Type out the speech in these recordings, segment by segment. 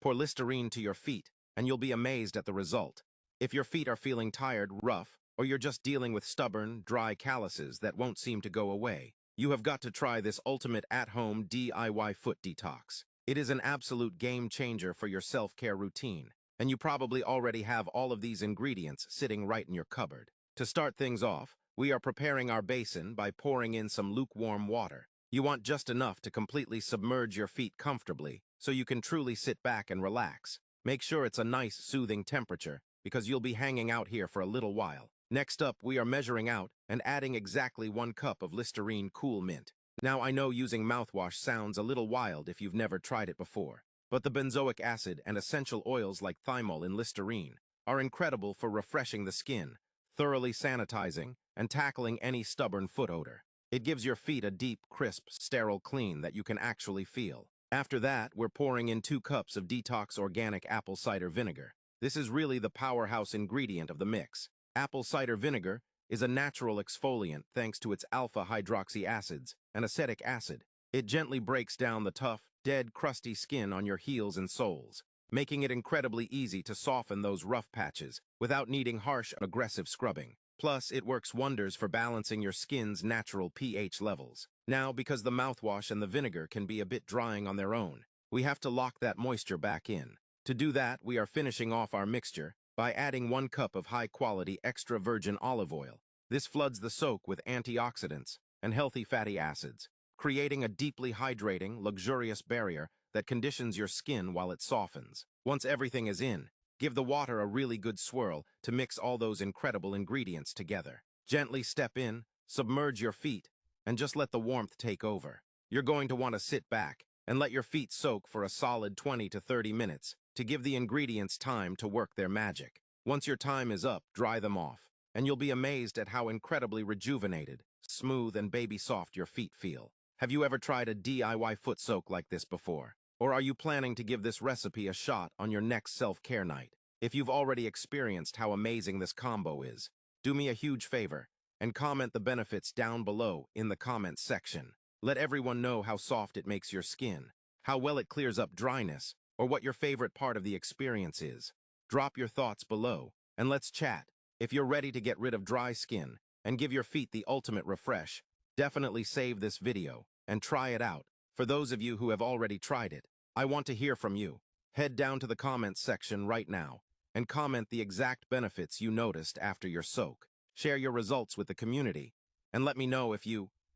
Pour Listerine to your feet, and you'll be amazed at the result. If your feet are feeling tired, rough, or you're just dealing with stubborn, dry calluses that won't seem to go away, you have got to try this ultimate at-home DIY foot detox. It is an absolute game changer for your self-care routine, and you probably already have all of these ingredients sitting right in your cupboard. To start things off, we are preparing our basin by pouring in some lukewarm water. You want just enough to completely submerge your feet comfortably, so you can truly sit back and relax. Make sure it's a nice, soothing temperature, because you'll be hanging out here for a little while. Next up, we are measuring out and adding exactly 1 cup of Listerine Cool Mint. Now, I know using mouthwash sounds a little wild if you've never tried it before, but the benzoic acid and essential oils like thymol in Listerine are incredible for refreshing the skin, thoroughly sanitizing, and tackling any stubborn foot odor. It gives your feet a deep, crisp, sterile clean that you can actually feel. After that, we're pouring in 2 cups of detox organic apple cider vinegar. This is really the powerhouse ingredient of the mix. Apple cider vinegar is a natural exfoliant thanks to its alpha-hydroxy acids and acetic acid. It gently breaks down the tough, dead, crusty skin on your heels and soles, making it incredibly easy to soften those rough patches without needing harsh, aggressive scrubbing. Plus, it works wonders for balancing your skin's natural pH levels. Now, because the mouthwash and the vinegar can be a bit drying on their own, we have to lock that moisture back in. To do that, we are finishing off our mixture by adding 1 cup of high-quality extra virgin olive oil. This floods the soak with antioxidants and healthy fatty acids, creating a deeply hydrating, luxurious barrier that conditions your skin while it softens. Once everything is in, give the water a really good swirl to mix all those incredible ingredients together. Gently step in, submerge your feet, and just let the warmth take over. You're going to want to sit back and let your feet soak for a solid 20 to 30 minutes to give the ingredients time to work their magic. Once your time is up, dry them off, and you'll be amazed at how incredibly rejuvenated, smooth, and baby-soft your feet feel. Have you ever tried a DIY foot soak like this before? Or are you planning to give this recipe a shot on your next self-care night? If you've already experienced how amazing this combo is, do me a huge favor and comment the benefits down below in the comments section. Let everyone know how soft it makes your skin, how well it clears up dryness, or what your favorite part of the experience is. Drop your thoughts below, and let's chat. If you're ready to get rid of dry skin and give your feet the ultimate refresh, definitely save this video and try it out. For those of you who have already tried it, I want to hear from you. Head down to the comments section right now and comment the exact benefits you noticed after your soak. Share your results with the community, and let me know if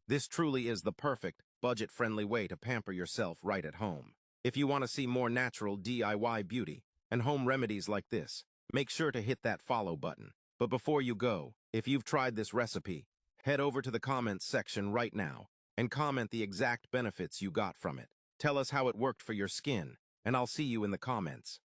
this truly is the perfect, budget-friendly way to pamper yourself right at home. If you want to see more natural DIY beauty and home remedies like this, make sure to hit that follow button. But before you go, if you've tried this recipe, head over to the comments section right now and comment the exact benefits you got from it. Tell us how it worked for your skin, and I'll see you in the comments.